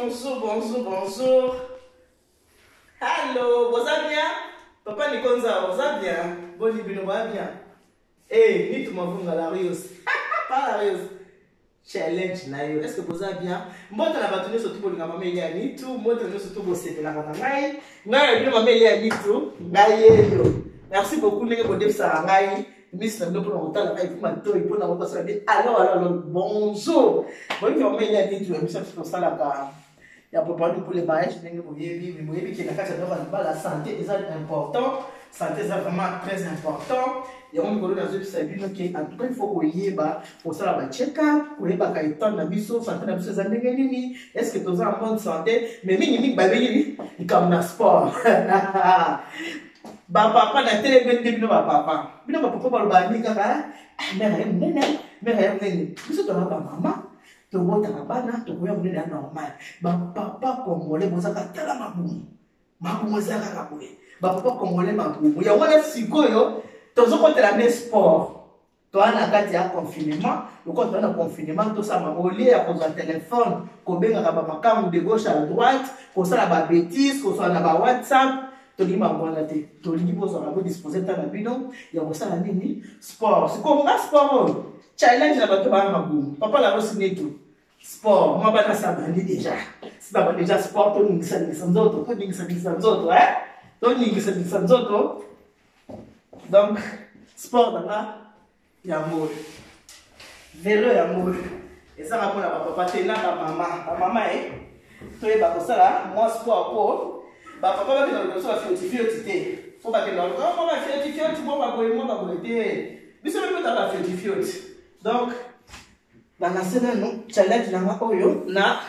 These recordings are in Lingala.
bonjour. Allô, vous allez bien? Papa Nikonza, vous allez bien? Bon, vous allez bien? Eh, ni tout le monde la Rios. Pas la Rios. Challenge na yo. Est-ce que vous allez bien? Moi, tu n'as pas tenu surtout pour le maman il y a ni tout. Moi, tu n'as surtout pour cette la maman. Ngai, le maman il y a ni tout. Ngai yo. Merci beaucoup les gars pour dire ça. Ngai. Miss Nando pour longtemps là, il faut m'attendre, il faut n'avoir pas ça. Alors, bonjour. Bon, il y a même ni tout. Mais ça c'est pour ça là car il y a pas pour les mariages, vous voyez, qui n'a pas la santé, c'est important. Santé, c'est vraiment très important. Et on me dans une salle, en tout cas, il faut qu'on y ait pour ça la check-up, pour y ait quand il tente la biso, santé la biso, est-ce que tu as en bonne santé? Mais minimum, il comme dans sport. Papa na télé ben début papa. Bino papa ba ba ni kaka. Mère biso to ba mama. To bota na bana to koya munene normal. Ba papa congolais bozaka tala mabumu. Mabumu zaka kaboye. Ba papa congolais mabumu. Ya wana sikoyo tozo kotela na sport. To ana kati ya confinement, le compte na confinement to ça mabolie ya kozwa téléphone, ko benga ka ba makamu de gauche à droite, ko sala ba bêtises, ko sala na ba WhatsApp. Toli mabwana te toli bozo na bo disposer ta na bino ya bosala nini sport siko nga sport challenge na bato ba mabumu papa la rosi neto sport mwa bana sabandi déjà si ba déjà sport to ningisa nzoto to ningisa nzoto to ningisa nzoto donc sport na ya mol vélo ya mol eza ka pona papa te na mama to e ba kosala moi sport po papa va que dans le sol fiotifiote faut pas que dans le on va fiotifiote bon va boire moi va boire mais ça même pas fiotifiote donc dans la scène non challenge na oyo na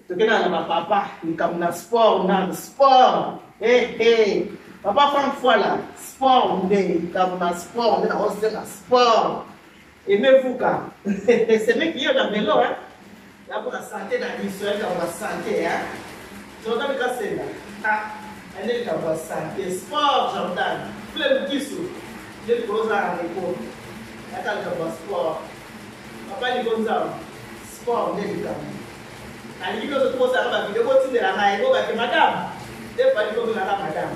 to kena na papa ni comme na sport papa fait une fois là sport mais comme na sport mais on se dit na sport aimez-vous quand c'est mec qui est dans vélo là pour la santé dans l'histoire dans la santé tu vas me casser là. Elle est capable de santé, sport, Jordan. Plein de tissus. Je vais poser à l'épaule. Elle est capable de sport. Papa, il est sport, elle est capable. Elle dit que je trouve ça, je vais continuer la main. Je vais madame. Je vais pas dire que je vais madame.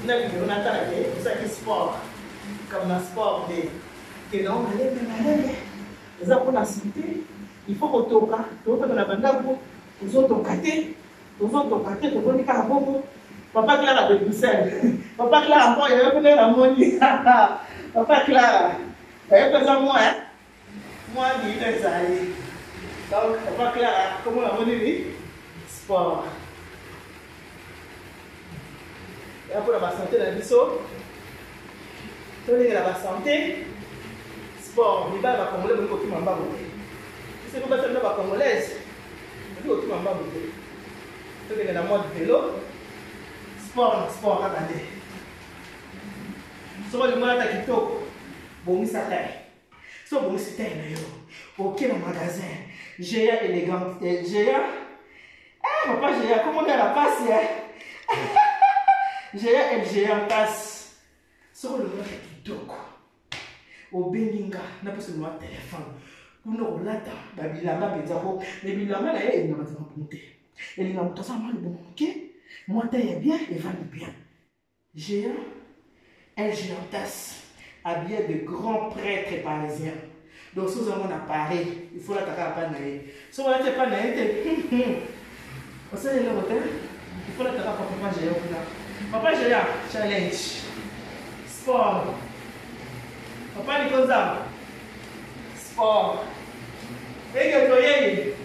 Je vais dire que je vais faire sport. Comme dans sport, que non, les gens pour la santé, il faut que tu aies la bande pour autres côtés. Aux autres parties, tu peux dire qu'à bon, papa Clara de Bruxelles, papa Clara encore, il y avait peut-être la monnaie. Papa Clara, il y avait besoin de moi, moi, il y a des années. Donc, papa Clara, comment la monnaie dit? Sport. Et pour la santé, la vie saut. Pour la santé, sport. Il va à Congolais, il faut qu'il m'en bat. Si c'est pas ça, il va à Congolaise, il faut qu'il m'en bat. Tu es dans le mode vélo, sport, regardez. Si le monde qui toque, bon, ça taille. Si bon, c'est taille, ok, le magasin, Géa élégant, Géa, papa Géa, comment on a la passe, Géa et Géa passe. Si le monde qui toque, au Beninga, n'a pas seulement un téléphone, pour nous relater, Babilama, Bezaro, mais Bilama, là, il n'a pas de monter. Et il a tout ça mal bon, ok? Moi, t'es bien et va bien. Géant, elle géantasse, habillée de grands prêtres parisiens. Donc, si vous avez un appareil, il faut l'attaquer à Panaï. Si vous n'avez pas Panaï, vous savez, il faut l'attaquer à Papa Géant. Papa Géant, challenge. Sport. Papa Nikonza. Sport. Et que tu es.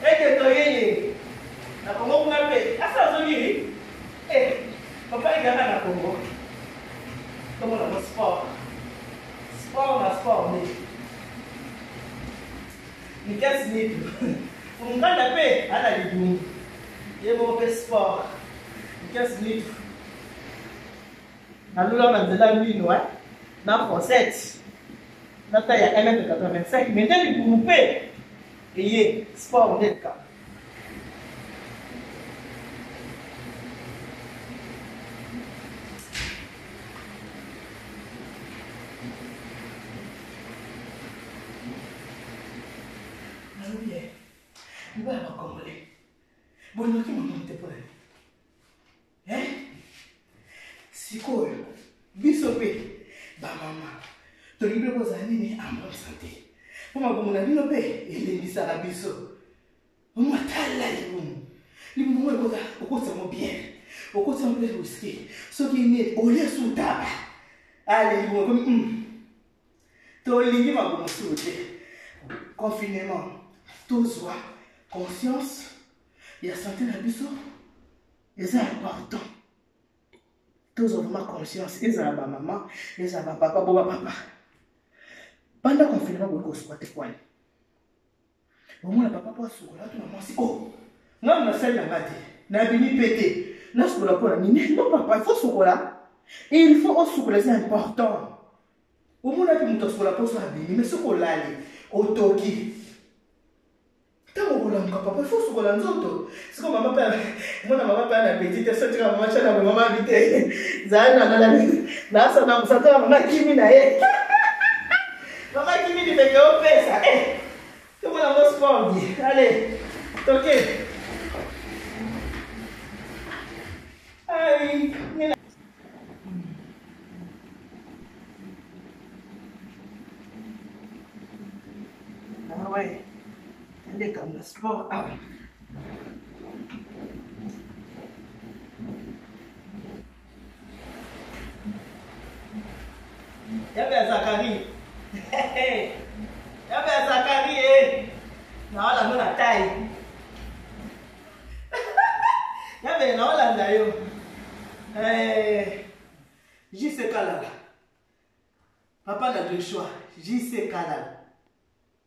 Et que tu es. Na Congo, vous m'appelez. Ah, ça, vous avez eh, papa, il gagne à Congo. Comment on a le sport? Sport, mais qu'est-ce que c'est? On gagne la paix à la ligne. Il y a mon sport. Qu'est-ce que c'est? Nous avons de la nuit, ouais. Dans Fossette. Notre taille à 1m85. Mais dès que vous pouvez payer sport, vous êtes cas. Il va avoir congolais. Bon, il y a qui m'a monté pour elle. Hein? Si quoi? Bisopé. Bah, maman. Tu as dit que vous avez en bonne santé. Pour ma bonne amie, il est dit ça à biso. On m'a talé. Les mots au côté de mon bien. Au côté de mon bien risqué. Ce qui est né, au lieu sous tabac. Allez, vous comme. Tu as dit que ma bonne santé. Confinement. Tout soit conscience. Il y a santé dans le biso. Et c'est important. Tous ont vraiment conscience. Ils ont ma maman, ils ont ma papa, boba papa. Pendant le confinement, vous avez squatté quoi? Au moins, le papa peut se là, tout le monde dit oh, non, mais c'est la bête. N'a bini pété. N'a ce qu'on a pour la mine. Non, papa, il faut se là. Et il faut aussi que c'est important. Au moins, on a pu monter sur la pose à bini, mais ce qu'on a allé au Toki. Papa, il faut se coller en autres. C'est comme maman père. Moi, maman père la petite, c'est ce que maman chez la maman habité. Zana, là, ça n'a pas maman qui m'a dit. Maman qui m'a dit, mais au fait ça. Tout le monde a mon sport. Allez, ok. Aïe, ah ouais. Elle est comme le sport. Ah. Il y avait Zachary. Il y avait Zachary. Non, là, nous la taille. Il y avait non, là, d'ailleurs. JC Kalala. Papa n'a deux choix. JC Kalala.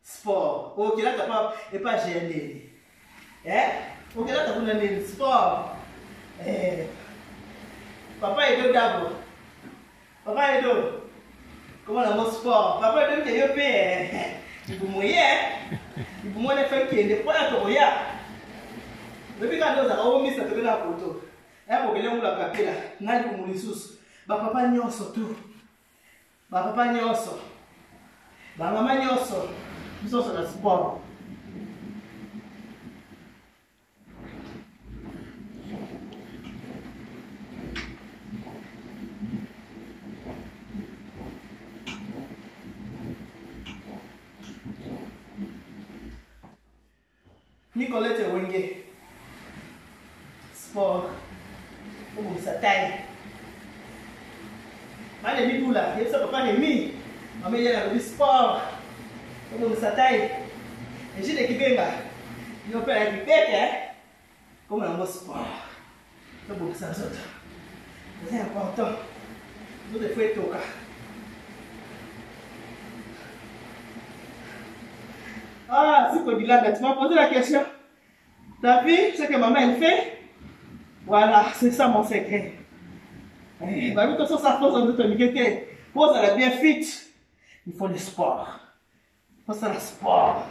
Sport. Ok, là, t'as pas. Et pas gêné. Hein? Ok, là, t'as pas donné sport. Papa est deux d'abord. Papa est deux. Comment la mot sport? Papa est deux qui est payé. Il vous mouiller. Il vous mouiller fait qu'il y ait des points à trouver. Depuis quand nous avons mis cette la photo. Hein, pour que les gens la papier là. N'a pas mourir sous. Papa n'y a surtout. Papa n'y a surtout. Maman n'y a surtout. Nous sommes sur le sport. Nicolette Wenge. Sport. Pour sa taille. Allez, mi pour là. Il y a ça, papa, il mis. Maman, il y a le sport. Comme ça taille. Et j'ai des kibéga. Ils ont fait la kibéga. Comme un mot sport. C'est bon, ça saute. C'est important. Nous devons faire tout. Ah, c'est quoi, Bilal, tu m'as posé la question. T'as vu ce que maman elle fait? Voilà, c'est ça mon secret. Bah, vu que ça pose en autorité. Pose elle est bien fit. Il faut le sport. Il faut le sport.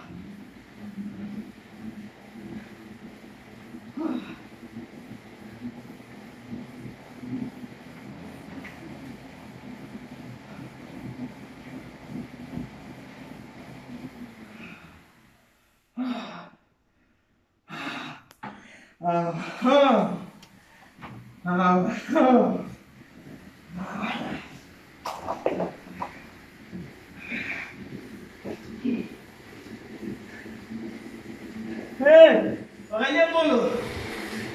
Regardez mon lot.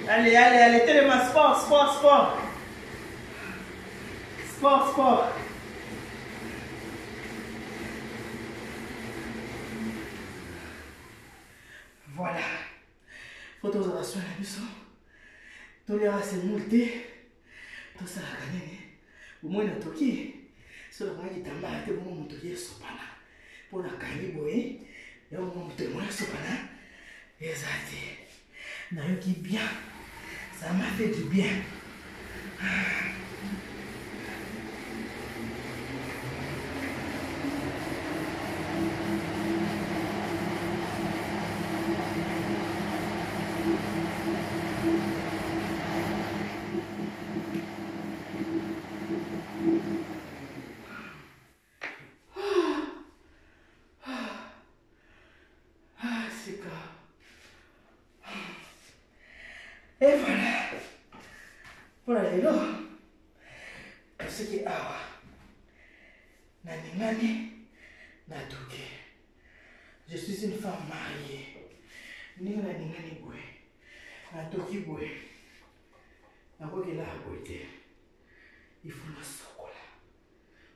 Allez, allez, allez, tellement sport, sport, sport. Sport, sport. Voilà. Photos de la soirée, tolérance multi. Tout ça, au moins, le toki. Sur le moyen de tamar, tu vas me toquer sopana. Pour la cariboé, et au moment de moi, sopana. Exact. N'a qui bien. Ça m'a fait du bien. Et voilà. Voilà les lots. Ce qui est awa. Nani, Natuke. Je suis une femme mariée. Ningani boué. Natuki boué. Nakoki la beauté. Il faut le chocolat.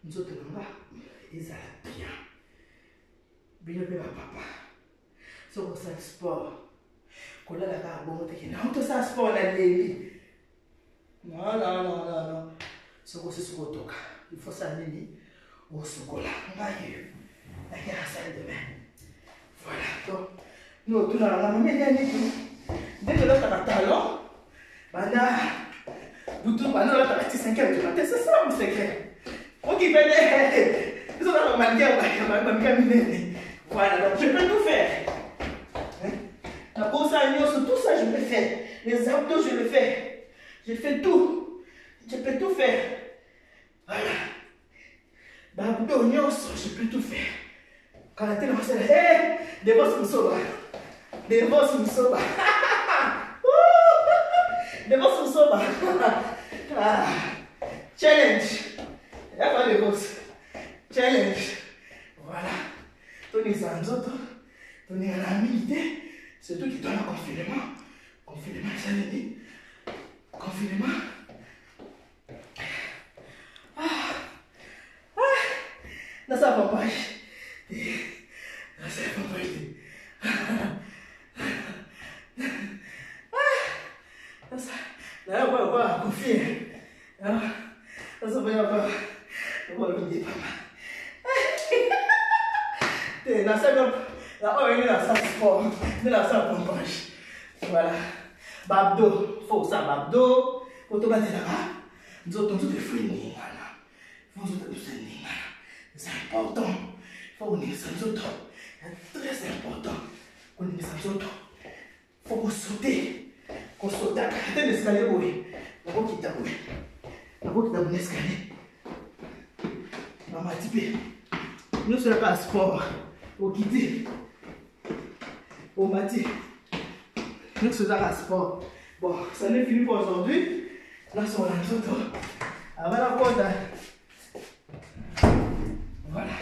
Nous autres, ils ont bien. Bien, papa. C'est pour ça sport. Quand la carbone, tu sais, sport, la lady. Non. C'est pour ça il faut s'amener au chocolat. La salle de bain. Voilà. Donc, nous, tout la maman, dès que l'autre a talon, c'est ça mon secret. Ok, voilà, donc je peux tout faire. La pose à tout ça je peux faire. Les abdos je le fais. Je fais tout. Je peux tout faire. Voilà. L'abdos, je peux tout faire. Quand la télé va se dire, dévoce me sauve. Dévoce me sauve. Dévoce me sauve. Challenge. Il n'y a pas de boss. Challenge. Voilà. Tony Sanzoto. Tony à la milité. C'est tout qui donne un confinement. Confinement, ça veut dire. Confinement. Dans sa papaye. Dans sa papaye. Là, on va confier. Ça va y avoir. On va le dire, papa. Dans sa là, on est dans sa sport. Dans sa pompage. Voilà. Babdo. Faut ça, babdo. Faut te battre là-bas. Nous autres, tout est fouillé. Faut tout est fouillé. C'est important. Faut qu'on ait ça, nous autres. C'est très important. Qu'on ait ça, nous autres. Faut qu'on saute. Qu'on saute. Attends l'escalier, oui. On va quitter, oui. On va quitter l'escalier. Maman, typé. Nous sommes pas à sport. Au quitter. Au matin. Nous sommes à sport. Bon, ça n'est fini pour aujourd'hui. Là, on a nous autres. Avant la porte. Voilà.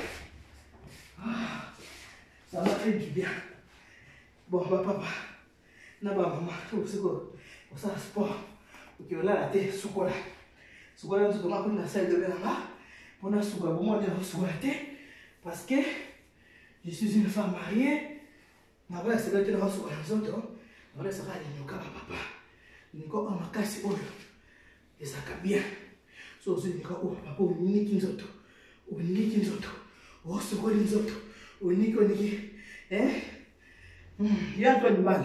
Ça m'a fait du bien. Bon, papa. Maman, c'est quoi? On s'en sport. Ok, on a la tête, chocolat. Chocolat, nous avons la salle de bain là. On a chocolat, bon, on a chocolat. Parce que je suis une femme mariée. Ma mère, c'est là que nous avons chocolat. On a chocolat, papa. Nous avons un macasse oil. Et ça va bien. So, c'est une fois, papa, on est qui nous autres. On est qui nous autres. On se voit nous autres. On est qui. Hein? Il y a un peu de mal.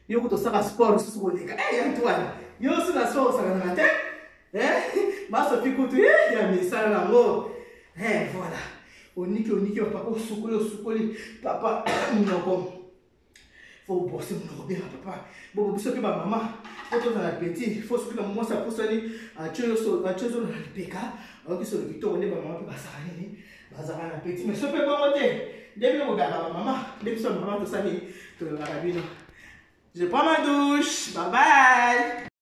Il y a un peu de sport. Eh, Antoine. Il y a aussi la sport, ça va matin. Hein? Ma Sophie Couture, il y a un message là-haut. Eh, voilà. On est qui, papa, on se papa, on faut bosser mon bien, papa. Bon, vous savez, ma maman, faut que la petite, il faut que la maman ça pousse aller à tuer sur le PK. Alors que sur le victoire, on est ma maman qui va s'arrêter. Bazar la petite, mais ce peut pas monter. Dès que vous regardez ma maman, dès que ma maman te salue, je prends ma douche. Bye bye.